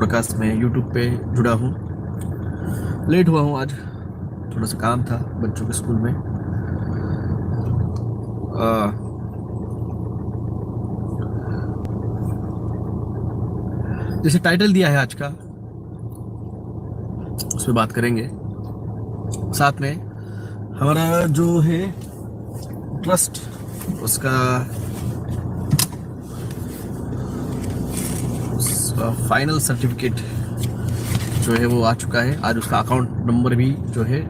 Podcast में YouTube पे जुड़ा हूँ। लेट हुआ हूँ आज, थोड़ा सा काम था बच्चों के स्कूल में। जैसे टाइटल दिया है आज का, उस पर बात करेंगे। साथ में हमारा जो है ट्रस्ट, उसका फाइनल सर्टिफिकेट जो है वो आ चुका है। आज उसका अकाउंट नंबर भी जो है,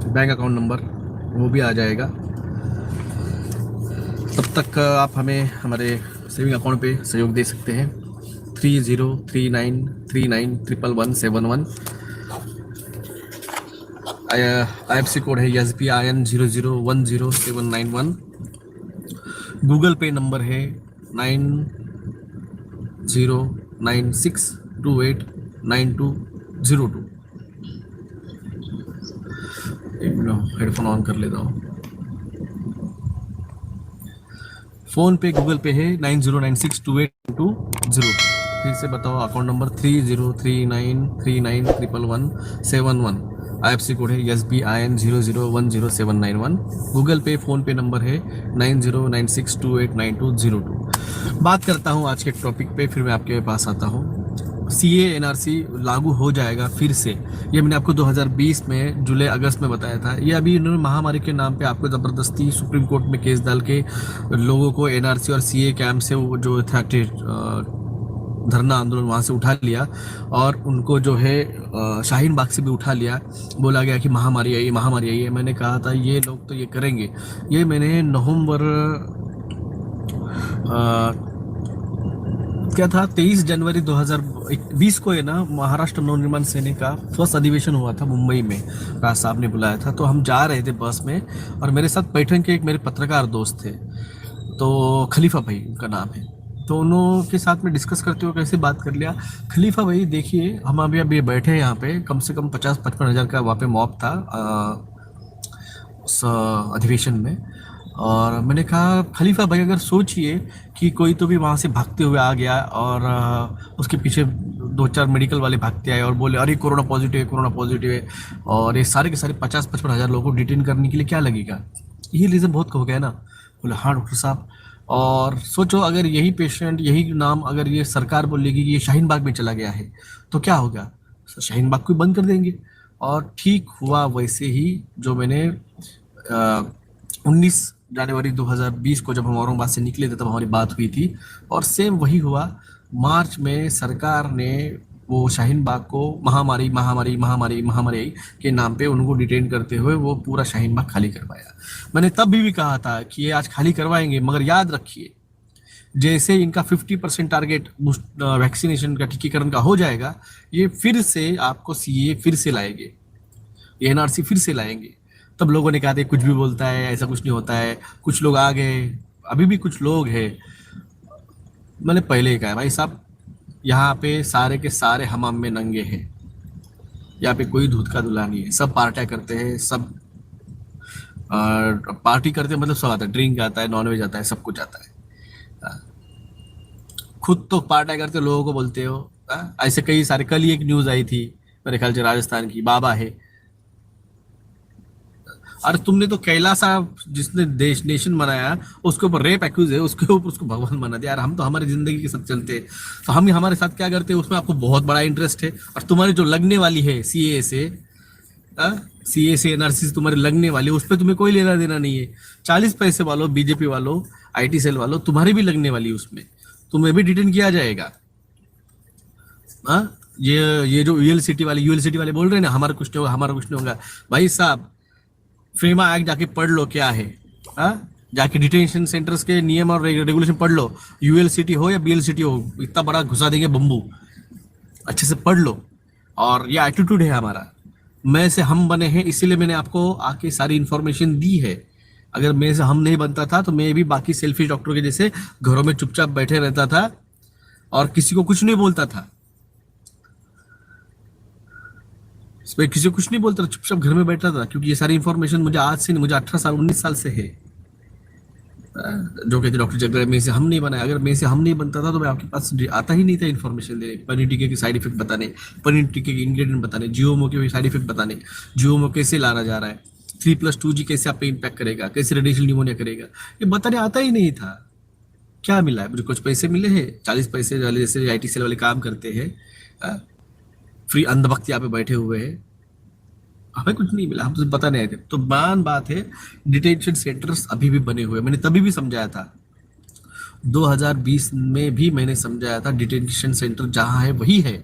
बैंक अकाउंट नंबर, वो भी आ जाएगा। तब तक आप हमें हमारे सेविंग अकाउंट पे सहयोग दे सकते हैं। 303939111171। IFC कोड है SBIN 00100791। गूगल पे नंबर है 9096289202। एक मिनट, हेडफोन ऑन कर लेता हूँ। फोन पे गूगल पे है 9096289202। फिर से बताओ, अकाउंट नंबर 303939111171। IFC कोड है SBIN 00100791। गूगल पे फोन पे नंबर है 9096289202। बात करता हूँ आज के टॉपिक पे, फिर मैं आपके पास आता हूँ। CA NRC लागू हो जाएगा फिर से। ये मैंने आपको 2020 में जुलाई अगस्त में बताया था। ये अभी इन्होंने महामारी के नाम पे आपको ज़बरदस्ती सुप्रीम कोर्ट में केस डाल के लोगों को NRC और CA कैंप से वो जो था धरना आंदोलन वहाँ से उठा लिया, और उनको जो है शाहीन बाग से भी उठा लिया। बोला गया कि महामारी आई, महामारी आई है। मैंने कहा था ये लोग तो ये करेंगे। ये मैंने नवंबर क्या था 23 जनवरी 2020 को है ना, महाराष्ट्र नवनिर्माण सेना का फर्स्ट अधिवेशन हुआ था मुंबई में। राज साहब ने बुलाया था, तो हम जा रहे थे बस में, और मेरे साथ पैठन के एक मेरे पत्रकार दोस्त थे, तो खलीफा भाई उनका नाम है। तो उन्हों के साथ में डिस्कस करते हुए कैसे बात कर लिया, खलीफा भाई देखिए हम अभी बैठे हैं यहाँ पे, कम से कम 50-55 हज़ार का वहाँ पे मॉब था उस अधिवेशन में। और मैंने कहा खलीफा भाई अगर सोचिए कि कोई तो भी वहाँ से भागते हुए आ गया, और उसके पीछे 2-4 मेडिकल वाले भागते आए और बोले अरे कोरोना पॉजिटिव है, कोरोना पॉजिटिव है, और ये सारे के सारे 50-55 हज़ार लोगों को डिटेन करने के लिए क्या लगेगा? ये रीज़न बहुत हो गया ना। बोले हाँ डॉक्टर साहब। और सोचो अगर यही पेशेंट, यही नाम अगर ये सरकार बोलेगी कि ये शाहीन बाग में चला गया है, तो क्या होगा? शाहीन बाग को बंद कर देंगे। और ठीक हुआ वैसे ही, जो मैंने 19 जनवरी 2020 को जब हम औरंगाबाद से निकले थे तब हमारी बात हुई थी, और सेम वही हुआ। मार्च में सरकार ने वो शाहीन बाग को महामारी महामारी महामारी महामारी के नाम पे उनको डिटेन करते हुए वो पूरा शाहीन बाग खाली करवाया। मैंने तब भी कहा था कि ये आज खाली करवाएंगे, मगर याद रखिए जैसे इनका 50% टारगेट वैक्सीनेशन का, टीकाकरण का हो जाएगा, ये फिर से आपको CA फिर से लाएंगे, NRC फिर से लाएंगे। तब लोगों ने कहा था कुछ भी बोलता है, ऐसा कुछ नहीं होता है। कुछ लोग आ गए, अभी भी कुछ लोग हैं। मैंने पहले ही कहा भाई साहब, यहाँ पे सारे के सारे हमाम में नंगे हैं। यहाँ पे कोई दूध का दूल्हा नहीं है, सब पार्टियां करते हैं, सब पार्टी करते हैं, मतलब सब आता है, ड्रिंक आता है, नॉनवेज आता है, सब कुछ आता है। खुद तो पार्टियां करते लोगों को बोलते हो। ऐसे कई सारे, कल ही एक न्यूज आई थी मेरे ख्याल से राजस्थान की, बाबा है। अरे तुमने तो कैलासा, जिसने देश नेशन बनाया, उसके ऊपर रेप एक्यूज है, उसके ऊपर उसको भगवान बना दिया। यार हम तो हमारी जिंदगी के साथ चलते हैं, तो हम हमारे साथ क्या करते हैं उसमें आपको बहुत बड़ा इंटरेस्ट है। और तुम्हारी जो लगने वाली है CA से NRC से तुम्हारी लगने वाली है, उस पर तुम्हें कोई लेना देना नहीं है। 40 पैसे वालों, BJP वालों, IT सेल वालों, तुम्हारी भी लगने वाली है उसमें, तुम्हें भी डिटेन किया जाएगा। हाँ, ये जो यूएल सिटी वाले बोल रहे हैं ना हमारा कुछ नहीं होगा, हमारा कुछ नहीं होगा। भाई साहब, फेमा एक्ट जाके पढ़ लो क्या है। जाके डिटेंशन सेंटर्स के नियम और रेगुलेशन पढ़ लो। ULCT हो या BLCT हो, इतना बड़ा घुसा देंगे बम्बू, अच्छे से पढ़ लो। और ये एटीट्यूड है हमारा, मैं से हम बने हैं, इसीलिए मैंने आपको आके सारी इंफॉर्मेशन दी है। अगर मैं से हम नहीं बनता था तो मैं भी बाकी सेल्फिश डॉक्टर के जैसे घरों में चुपचाप बैठे रहता था और किसी को कुछ नहीं बोलता था। मैं किसी को कुछ नहीं बोलता था, चुपचाप घर में बैठा था, क्योंकि ये सारी इंफॉर्मेशन मुझे आज से नहीं, मुझे 18 साल 19 साल से है। जो कहते डॉक्टर जगदीश में से हम नहीं बनाया, अगर में से हम नहीं बनता था तो मैं आपके पास आता ही नहीं था इन्फॉर्मेशन देने, पनीर टिक्के के साइड इफेक्ट बताने, पनीर टिक्के के इंग्रेडिएंट बताने, जीओमो के साइड इफेक्ट बताने, जीओमो कैसे लाना जा रहा है, 3+2G कैसे आप पे इम्पैक्ट करेगा, कैसे रेडिएशन न्यूमोनिया करेगा, ये बताने आता ही नहीं था। क्या मिला है मुझे? कुछ पैसे मिले हैं, 40 पैसे वाले जैसे IT सेल वाले काम करते हैं, फ्री अंधभक्त यहाँ पे बैठे हुए हैं, हमें कुछ नहीं मिला, हम तो पता नहीं आए थे। तो बात है, डिटेंशन सेंटर्स अभी भी बने हुए, मैंने तभी भी समझाया था, 2020 में भी मैंने समझाया था, डिटेंशन सेंटर जहां है वही है।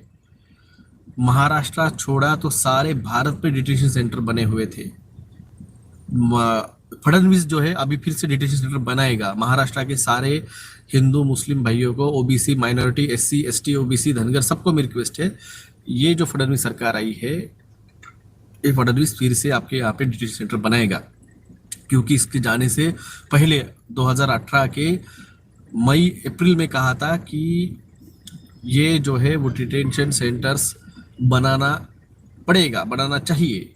महाराष्ट्र छोड़ा तो सारे भारत में डिटेंशन सेंटर बने हुए थे। फडणवीस जो है अभी फिर से डिटेंशन सेंटर बनाएगा। महाराष्ट्र के सारे हिंदू मुस्लिम भाइयों को, OBC minority, SC ST OBC Dhangar सबको मेरी रिक्वेस्ट है, ये जो फडणवीस सरकार आई है, ये फडणवीस फिर से आपके यहाँ पे डिटेंशन सेंटर बनाएगा, क्योंकि इसके जाने से पहले 2018 के मई अप्रैल में कहा था कि ये जो है वो डिटेंशन सेंटर्स बनाना पड़ेगा, बनाना चाहिए।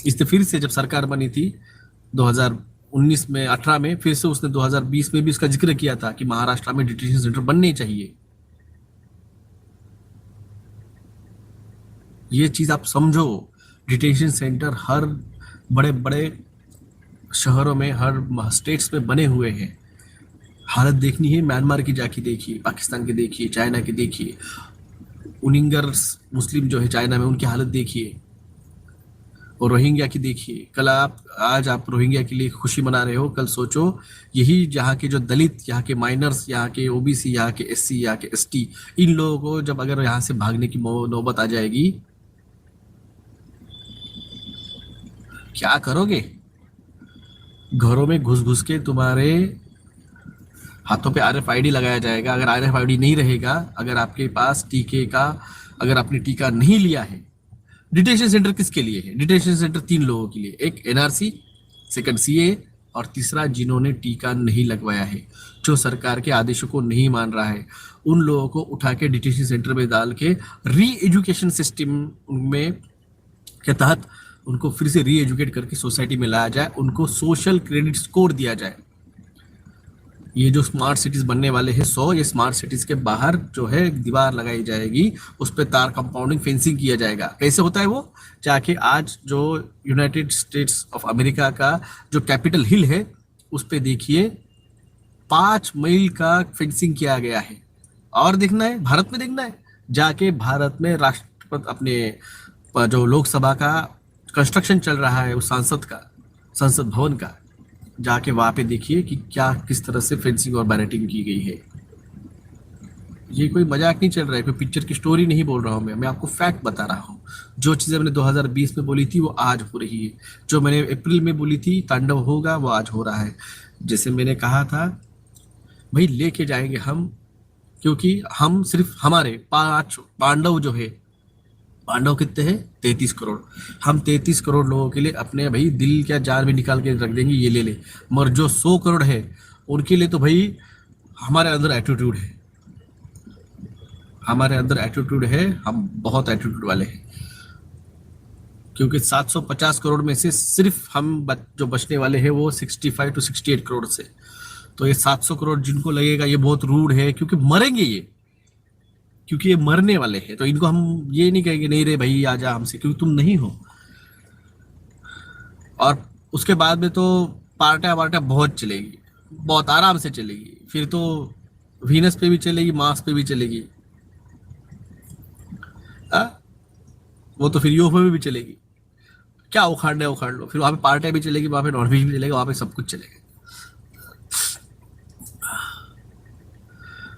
इससे फिर से जब सरकार बनी थी 2019 में 18 में, फिर से उसने 2020 में भी इसका जिक्र किया था कि महाराष्ट्र में डिटेंशन सेंटर बनने चाहिए। ये चीज आप समझो, डिटेंशन सेंटर हर बड़े बड़े शहरों में, हर स्टेट्स में बने हुए हैं। हालत देखनी है, म्यांमार की जाके देखिए, पाकिस्तान की देखिए, चाइना की देखिए, उनिंगर्स मुस्लिम जो है चाइना में, उनकी हालत देखिए, और रोहिंग्या की देखिए। कल आज आप रोहिंग्या के लिए खुशी मना रहे हो, कल सोचो यही यहाँ के जो दलित, यहाँ के माइनर्स, यहाँ के OBC, यहाँ के SC, यहाँ के ST, इन लोगों को जब अगर यहाँ से भागने की नौबत आ जाएगी, क्या करोगे? घरों में घुस घुस के तुम्हारे हाथों पे RFID लगाया जाएगा। अगर RFID नहीं रहेगा, अगर आपके पास टीके का, अगर आपने टीका नहीं लिया है, डिटेंशन सेंटर किसके लिए है? डिटेंशन सेंटर 3 लोगों के लिए, एक NRC, सेकंड CA, और तीसरा जिन्होंने टीका नहीं लगवाया है, जो सरकार के आदेशों को नहीं मान रहा है, उन लोगों को उठा के डिटेंशन सेंटर में डाल के री एजुकेशन सिस्टम में के तहत उनको फिर से री एजुकेट करके सोसाइटी में लाया जाए, उनको सोशल क्रेडिट स्कोर दिया जाए। ये जो स्मार्ट सिटीज बनने वाले हैं 100, ये स्मार्ट सिटीज के बाहर जो है दीवार लगाई जाएगी, उस पर तार कंपाउंडिंग फेंसिंग किया जाएगा। कैसे होता है वो? जाके आज जो यूनाइटेड स्टेट्स ऑफ अमेरिका का जो कैपिटल हिल है, उस पे देखिए 5 मील का फेंसिंग किया गया है। और देखना है, भारत में देखना है, जाके भारत में राष्ट्रपति अपने जो लोकसभा का कंस्ट्रक्शन चल रहा है, उस संसद भवन का, जाके वहां पे देखिए कि क्या किस तरह से फेंसिंग और बैरेटिंग की गई है। ये कोई मजाक नहीं चल रहा है, कोई पिक्चर की स्टोरी नहीं बोल रहा हूँ मैं आपको फैक्ट बता रहा हूँ। जो चीजें मैंने 2020 में बोली थी वो आज हो रही है, जो मैंने अप्रैल में बोली थी तांडव होगा, वो आज हो रहा है। जैसे मैंने कहा था भाई, लेके जाएंगे हम, क्योंकि हम सिर्फ हमारे 5 पांडव जो है, पांडव कितने हैं? 33 करोड़। हम 33 करोड़ लोगों के लिए अपने भाई दिल क्या जान भी निकाल के रख देंगे, ये ले ले। मगर जो 100 करोड़ है उनके लिए तो भाई हमारे अंदर एटीट्यूड है, हमारे अंदर एटीट्यूड है, हम बहुत एटीट्यूड वाले हैं। क्योंकि 750 करोड़ में से सिर्फ हम जो बचने वाले हैं वो 65 to 68 करोड़ से। तो ये 700 करोड़ जिनको लगेगा ये बहुत रूड है, क्योंकि मरेंगे ये, क्योंकि ये मरने वाले हैं। तो इनको हम ये नहीं कहेंगे नहीं रे भाई आ जा हमसे, क्योंकि तुम नहीं हो। और उसके बाद में तो पार्टियां बहुत चलेगी, बहुत आराम से चलेगी। फिर तो वीनस पे भी चलेगी, मार्स पे भी चलेगी, वो तो फिर यूएफओ में भी चलेगी। क्या उखाड़ लो। फिर वहां पे पार्टियां भी चलेगी, वहां पे नॉनवेज भी चलेगा, वहां पे सब कुछ चलेगा।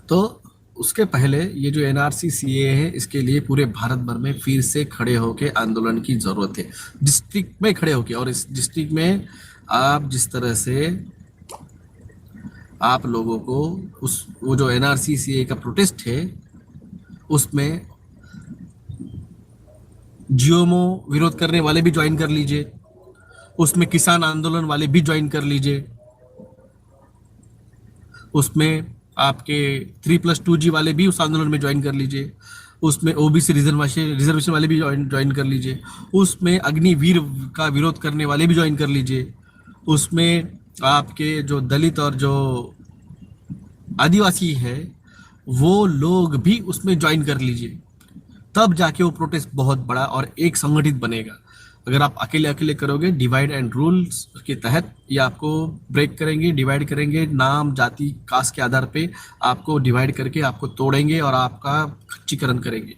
तो उसके पहले ये जो NRC CA है, इसके लिए पूरे भारत भर में फिर से खड़े होके आंदोलन की जरूरत है, डिस्ट्रिक्ट में खड़े होके। और इस डिस्ट्रिक्ट में आप जिस तरह से आप लोगों को वो जो NRC CA का प्रोटेस्ट है, उसमें जियोमो विरोध करने वाले भी ज्वाइन कर लीजिए, उसमें किसान आंदोलन वाले भी ज्वाइन कर लीजिए, उसमें आपके 3+2G वाले भी उस आंदोलन में ज्वाइन कर लीजिए, उसमें OBC रिजर्वेशन वाले भी ज्वाइन कर लीजिए, उसमें अग्निवीर का विरोध करने वाले भी ज्वाइन कर लीजिए, उसमें आपके जो दलित और जो आदिवासी है वो लोग भी उसमें ज्वाइन कर लीजिए, तब जाके वो प्रोटेस्ट बहुत बड़ा और एक संगठित बनेगा। अगर आप अकेले अकेले करोगे, डिवाइड एंड रूल्स के तहत ये आपको ब्रेक करेंगे, डिवाइड करेंगे, नाम जाति कास्ट के आधार पे आपको डिवाइड करके आपको तोड़ेंगे और आपका खच्चीकरण करेंगे।